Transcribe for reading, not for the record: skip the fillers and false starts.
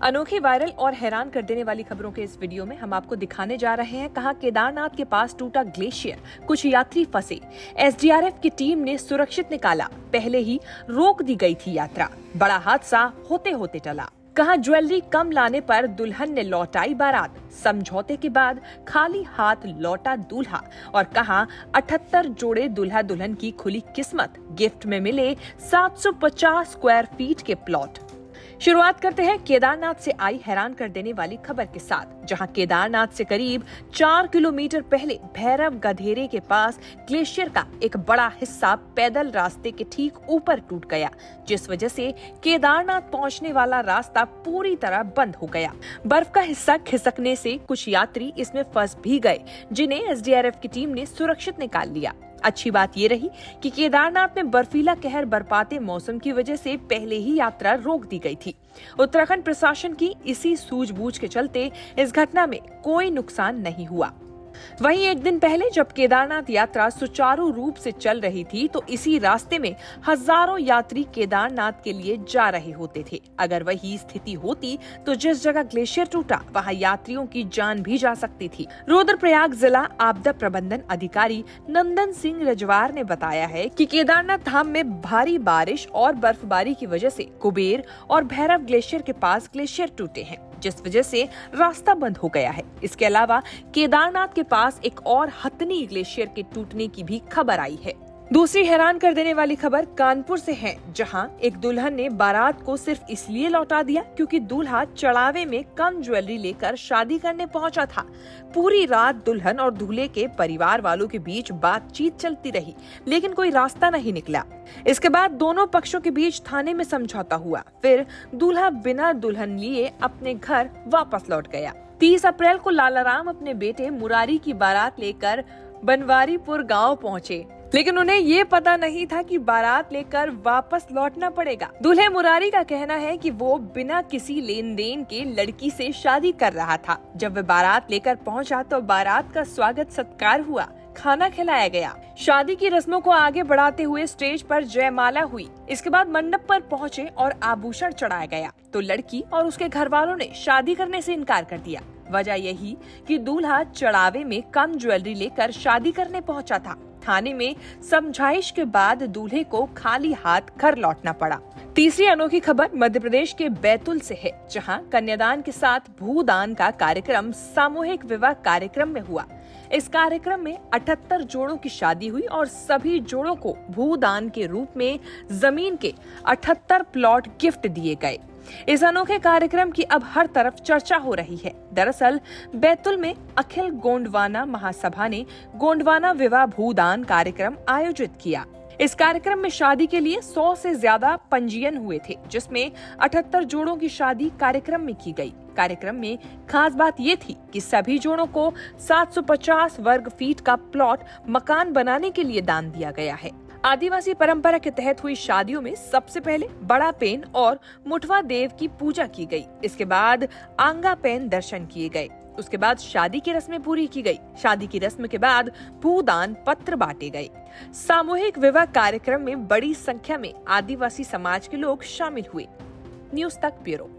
अनोखी, वायरल और हैरान कर देने वाली खबरों के इस वीडियो में हम आपको दिखाने जा रहे हैं कहां केदारनाथ के पास टूटा ग्लेशियर, कुछ यात्री फंसे, एसडीआरएफ की टीम ने सुरक्षित निकाला, पहले ही रोक दी गई थी यात्रा, बड़ा हादसा होते होते टला। कहां ज्वेलरी कम लाने पर दुल्हन ने लौटाई बारात, समझौते के बाद खाली हाथ लौटा दूल्हा, और कहां 78 जोड़े दूल्हा दुल्हन की खुली किस्मत, गिफ्ट में मिले 750 स्क्वायर फीट के प्लॉट। शुरुआत करते हैं केदारनाथ से आई हैरान कर देने वाली खबर के साथ, जहां केदारनाथ से करीब 4 किलोमीटर पहले भैरव गधेरे के पास ग्लेशियर का एक बड़ा हिस्सा पैदल रास्ते के ठीक ऊपर टूट गया, जिस वजह से केदारनाथ पहुंचने वाला रास्ता पूरी तरह बंद हो गया। बर्फ का हिस्सा खिसकने से कुछ यात्री इसमें फंस भी गए, जिन्हें एसडीआरएफ की टीम ने सुरक्षित निकाल लिया। अच्छी बात ये रही कि केदारनाथ में बर्फीला कहर बरपाते मौसम की वजह से पहले ही यात्रा रोक दी गई थी। उत्तराखंड प्रशासन की इसी सूझबूझ के चलते इस घटना में कोई नुकसान नहीं हुआ। वहीं एक दिन पहले जब केदारनाथ यात्रा सुचारू रूप से चल रही थी, तो इसी रास्ते में हजारों यात्री केदारनाथ के लिए जा रहे होते थे। अगर वही स्थिति होती तो जिस जगह ग्लेशियर टूटा वहां यात्रियों की जान भी जा सकती थी। रुद्रप्रयाग जिला आपदा प्रबंधन अधिकारी नंदन सिंह रजवार ने बताया है कि केदारनाथ धाम में भारी बारिश और बर्फबारी की वजह से कुबेर और भैरव ग्लेशियर के पास ग्लेशियर टूटे हैं, जिस वजह से रास्ता बंद हो गया है। इसके अलावा केदारनाथ के पास एक और हथनी ग्लेशियर के टूटने की भी खबर आई है। दूसरी हैरान कर देने वाली खबर कानपुर से है, जहां एक दुल्हन ने बारात को सिर्फ इसलिए लौटा दिया क्योंकि दूल्हा चढ़ावे में कम ज्वेलरी लेकर शादी करने पहुंचा था। पूरी रात दुल्हन और दूल्हे के परिवार वालों के बीच बातचीत चलती रही, लेकिन कोई रास्ता नहीं निकला। इसके बाद दोनों पक्षों के बीच थाने में समझौता हुआ, फिर दूल्हा बिना दुल्हन लिए अपने घर वापस लौट गया। 30 अप्रैल को लालाराम अपने बेटे मुरारी की बारात लेकर बनवारीपुर गांव पहुंचे, लेकिन उन्हें ये पता नहीं था कि बारात लेकर वापस लौटना पड़ेगा। दूल्हे मुरारी का कहना है कि वो बिना किसी लेन देन के लड़की से शादी कर रहा था। जब वे बारात लेकर पहुंचा तो बारात का स्वागत सत्कार हुआ, खाना खिलाया गया। शादी की रस्मों को आगे बढ़ाते हुए स्टेज पर जयमाला हुई। इसके बाद मंडप पर पहुंचे और आभूषण चढ़ाया गया, तो लड़की और उसके घर वालों ने शादी करने से इनकार कर दिया। वजह यही कि दूल्हा चढ़ावे में कम ज्वेलरी लेकर शादी करने पहुंचा था। थाने में समझाइश के बाद दूल्हे को खाली हाथ घर लौटना पड़ा। तीसरी अनोखी खबर मध्य प्रदेश के बैतूल से है, जहां कन्यादान के साथ भूदान का कार्यक्रम सामूहिक विवाह कार्यक्रम में हुआ। इस कार्यक्रम में 78 जोड़ों की शादी हुई और सभी जोड़ों को भूदान के रूप में जमीन के 78 प्लॉट गिफ्ट दिए गए। इस अनोखे कार्यक्रम की अब हर तरफ चर्चा हो रही है। दरअसल बैतूल में अखिल गोंडवाना महासभा ने गोंडवाना विवाह भूदान कार्यक्रम आयोजित किया। इस कार्यक्रम में शादी के लिए 100 से ज्यादा पंजीयन हुए थे, जिसमें 78 जोड़ों की शादी कार्यक्रम में की गई। कार्यक्रम में खास बात ये थी कि सभी जोड़ों को 750 वर्ग फीट का प्लॉट मकान बनाने के लिए दान दिया गया है। आदिवासी परंपरा के तहत हुई शादियों में सबसे पहले बड़ा पेन और मुठवा देव की पूजा की गई। इसके बाद आंगा पेन दर्शन किए गए। उसके बाद शादी की रस्में पूरी की गई। शादी की रस्म के बाद भूदान पत्र बांटे गए। सामूहिक विवाह कार्यक्रम में बड़ी संख्या में आदिवासी समाज के लोग शामिल हुए। न्यूज़ तक ब्यूरो।